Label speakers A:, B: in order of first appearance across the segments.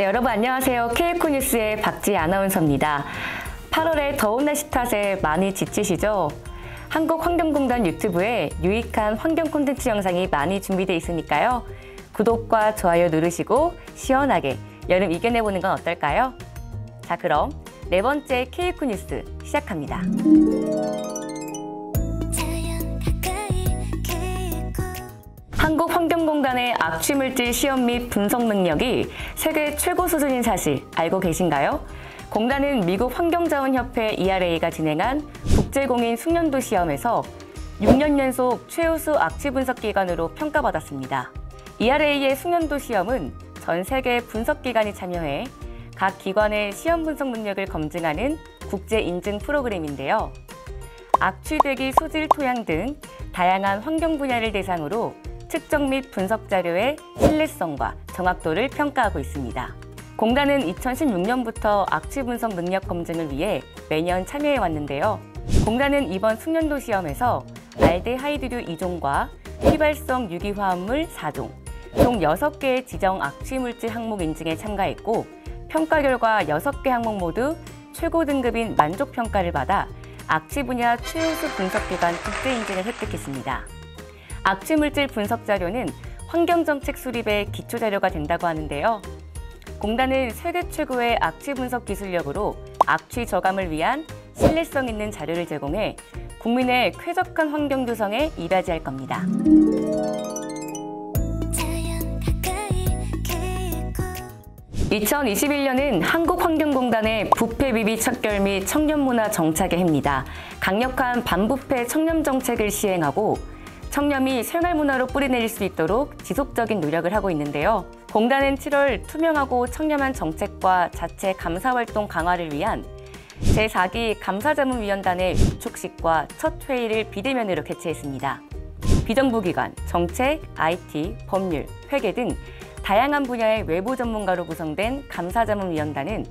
A: 네, 여러분 안녕하세요. KF 뉴스의 박지희 아나운서입니다. 8월에 더운 날씨 탓에 많이 지치시죠? 한국환경공단 유튜브에 유익한 환경 콘텐츠 영상이 많이 준비되어 있으니까요. 구독과 좋아요 누르시고 시원하게 여름 이겨내보는 건 어떨까요? 자, 그럼 네 번째 KF 뉴스 시작합니다. 한국환경공단의 악취물질 시험 및 분석 능력이 세계 최고 수준인 사실 알고 계신가요? 공단은 미국 환경자원협회 ERA가 진행한 국제공인 숙련도 시험에서 6년 연속 최우수 악취 분석 기관으로 평가받았습니다. ERA의 숙련도 시험은 전 세계 분석기관이 참여해 각 기관의 시험 분석 능력을 검증하는 국제 인증 프로그램인데요. 악취, 대기, 소질, 토양 등 다양한 환경 분야를 대상으로 측정 및 분석 자료의 신뢰성과 정확도를 평가하고 있습니다. 공단은 2016년부터 악취 분석 능력 검증을 위해 매년 참여해 왔는데요. 공단은 이번 숙련도 시험에서 알데하이드류 2종과 휘발성 유기화합물 4종, 총 6개의 지정 악취 물질 항목 인증에 참가했고, 평가 결과 6개 항목 모두 최고 등급인 만족 평가를 받아 악취 분야 최우수 분석기관 국제 인증을 획득했습니다. 악취 물질 분석 자료는 환경정책 수립의 기초 자료가 된다고 하는데요. 공단은 세계 최고의 악취 분석 기술력으로 악취 저감을 위한 신뢰성 있는 자료를 제공해 국민의 쾌적한 환경 조성에 이바지할 겁니다. 2021년은 한국환경공단의 부패 비비 척결 및 청년문화 정착의 해입니다. 강력한 반부패 청렴 정책을 시행하고 청렴이 생활문화로 뿌리내릴 수 있도록 지속적인 노력을 하고 있는데요. 공단은 7월 투명하고 청렴한 정책과 자체 감사활동 강화를 위한 제4기 감사자문위원단의 위촉식과 첫 회의를 비대면으로 개최했습니다. 비정부기관, 정책, IT, 법률, 회계 등 다양한 분야의 외부 전문가로 구성된 감사자문위원단은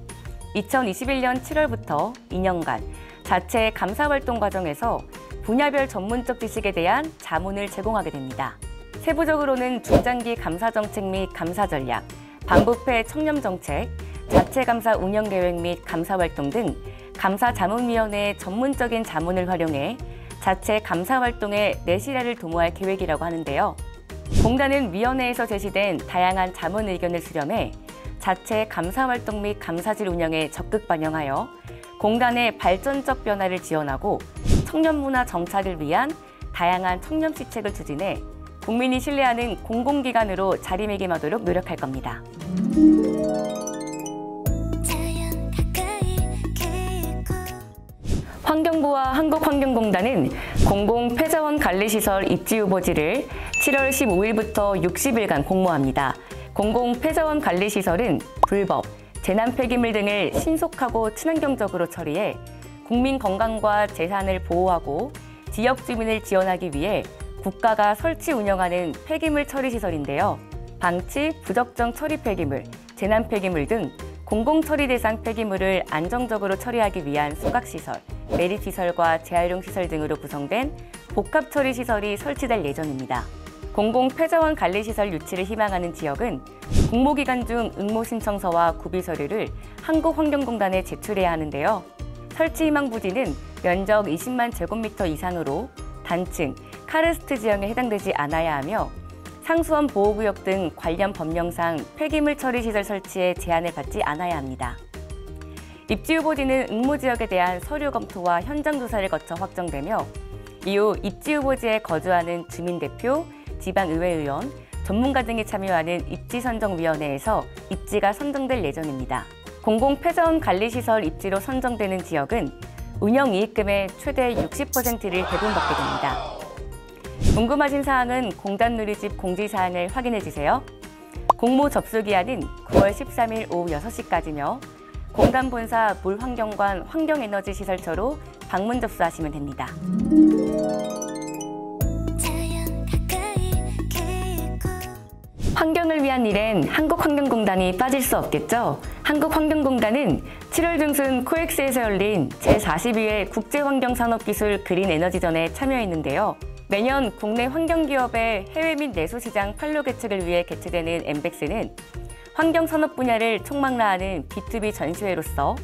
A: 2021년 7월부터 2년간 자체 감사활동 과정에서 분야별 전문적 지식에 대한 자문을 제공하게 됩니다. 세부적으로는 중장기 감사 정책 및 감사 전략, 반부패 청렴 정책, 자체 감사 운영 계획 및 감사 활동 등 감사자문위원회의 전문적인 자문을 활용해 자체 감사 활동에 내실화를 도모할 계획이라고 하는데요. 공단은 위원회에서 제시된 다양한 자문 의견을 수렴해 자체 감사 활동 및 감사질 운영에 적극 반영하여 공단의 발전적 변화를 지원하고 청년문화 정착을 위한 다양한 청렴 시책을 추진해 국민이 신뢰하는 공공기관으로 자리매김하도록 노력할 겁니다. 환경부와 한국환경공단은 공공폐자원 관리시설 입지 후보지를 7월 15일부터 60일간 공모합니다. 공공폐자원 관리시설은 불법, 재난 폐기물 등을 신속하고 친환경적으로 처리해 국민 건강과 재산을 보호하고 지역 주민을 지원하기 위해 국가가 설치 운영하는 폐기물 처리 시설인데요. 방치, 부적정 처리 폐기물, 재난 폐기물 등 공공처리 대상 폐기물을 안정적으로 처리하기 위한 소각시설, 매립시설과 재활용 시설 등으로 구성된 복합처리 시설이 설치될 예정입니다. 공공폐자원 관리시설 유치를 희망하는 지역은 공모기간 중 응모신청서와 구비서류를 한국환경공단에 제출해야 하는데요. 설치 희망 부지는 면적 20만 제곱미터 이상으로 단층, 카르스트 지형에 해당되지 않아야 하며 상수원 보호구역 등 관련 법령상 폐기물 처리 시설 설치에 제한을 받지 않아야 합니다. 입지 후보지는 응모 지역에 대한 서류 검토와 현장 조사를 거쳐 확정되며 이후 입지 후보지에 거주하는 주민대표, 지방의회의원, 전문가 등이 참여하는 입지선정위원회에서 입지가 선정될 예정입니다. 공공폐자원 관리시설 입지로 선정되는 지역은 운영이익금의 최대 60%를 배분받게 됩니다. 궁금하신 사항은 공단 누리집 공지사항을 확인해주세요. 공모 접수기한은 9월 13일 오후 6시까지며 공단 본사 물환경관 환경에너지시설처로 방문 접수하시면 됩니다. 환경을 위한 일엔 한국환경공단이 빠질 수 없겠죠? 한국환경공단은 7월 중순 코엑스에서 열린 제42회 국제환경산업기술 그린에너지전에 참여했는데요. 매년 국내 환경기업의 해외 및 내수 시장 판로 개척을 위해 개최되는 엠백스는 환경산업 분야를 총망라하는 B2B 전시회로서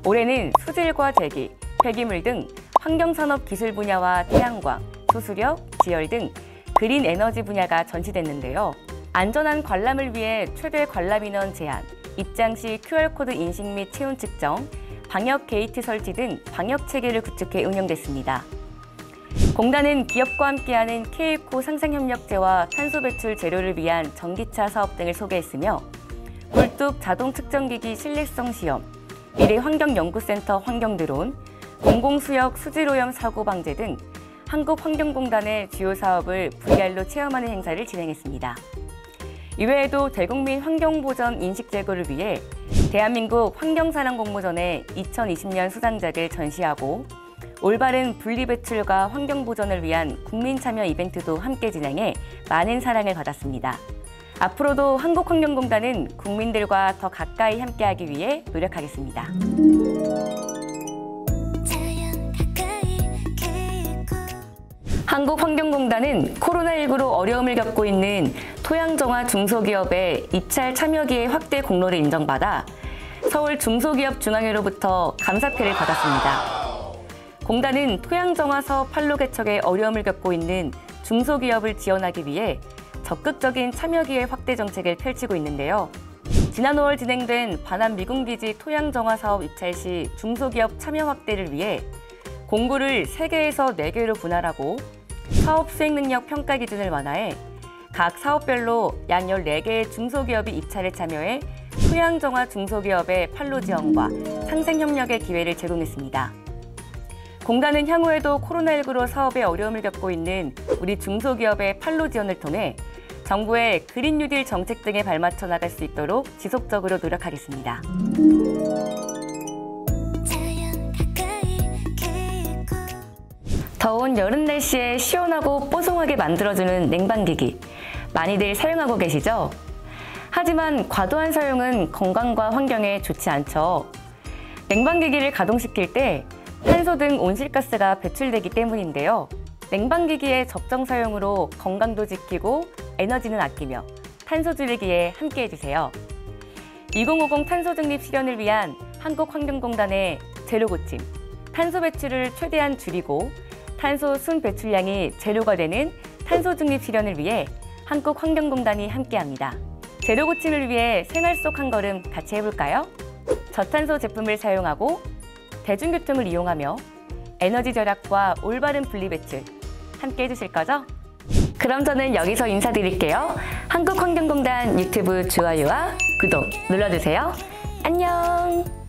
A: 올해는 수질과 대기, 폐기물 등 환경산업 기술 분야와 태양광, 수수력, 지열 등 그린 에너지 분야가 전시됐는데요. 안전한 관람을 위해 최대 관람 인원 제한, 입장 시 QR코드 인식 및 체온 측정, 방역 게이트 설치 등 방역 체계를 구축해 운영됐습니다. 공단은 기업과 함께하는 K코 상생협력제와 탄소 배출 제로를 위한 전기차 사업 등을 소개했으며 굴뚝 자동 측정기기 신뢰성 시험, 미래환경연구센터 환경드론, 공공수역 수질오염 사고 방제 등 한국환경공단의 주요 사업을 VR로 체험하는 행사를 진행했습니다. 이외에도 대국민 환경보전 인식 제고를 위해 대한민국 환경사랑공모전의 2020년 수상작을 전시하고 올바른 분리배출과 환경보전을 위한 국민참여 이벤트도 함께 진행해 많은 사랑을 받았습니다. 앞으로도 한국환경공단은 국민들과 더 가까이 함께하기 위해 노력하겠습니다. 한국환경공단은 코로나19로 어려움을 겪고 있는 토양정화 중소기업의 입찰 참여기회 확대 공로를 인정받아 서울 중소기업 중앙회로부터 감사패를 받았습니다. 공단은 토양정화 사업 판로 개척에 어려움을 겪고 있는 중소기업을 지원하기 위해 적극적인 참여기회 확대 정책을 펼치고 있는데요. 지난 5월 진행된 반환 미군기지 토양정화 사업 입찰 시 중소기업 참여 확대를 위해 공고를 3개에서 4개로 분할하고 사업 수행 능력 평가 기준을 완화해 각 사업별로 약 14개의 중소기업이 입찰에 참여해 토양정화 중소기업의 판로 지원과 상생협력의 기회를 제공했습니다. 공단은 향후에도 코로나19로 사업에 어려움을 겪고 있는 우리 중소기업의 판로 지원을 통해 정부의 그린 뉴딜 정책 등에 발맞춰 나갈 수 있도록 지속적으로 노력하겠습니다. 더운 여름 날씨에 시원하고 뽀송하게 만들어주는 냉방기기, 많이들 사용하고 계시죠? 하지만 과도한 사용은 건강과 환경에 좋지 않죠. 냉방기기를 가동시킬 때 탄소 등 온실가스가 배출되기 때문인데요. 냉방기기의 적정 사용으로 건강도 지키고 에너지는 아끼며 탄소 줄이기에 함께해 주세요. 2050 탄소 중립 실현을 위한 한국환경공단의 제로 고침, 탄소 배출을 최대한 줄이고 탄소 순 배출량이 제로가 되는 탄소 중립 실현을 위해 한국환경공단이 함께합니다. 제로 고침을 위해 생활 속 한 걸음 같이 해볼까요? 저탄소 제품을 사용하고 대중교통을 이용하며 에너지 절약과 올바른 분리배출 함께 해주실 거죠? 그럼 저는 여기서 인사드릴게요. 한국환경공단 유튜브 좋아요와 구독 눌러주세요. 안녕!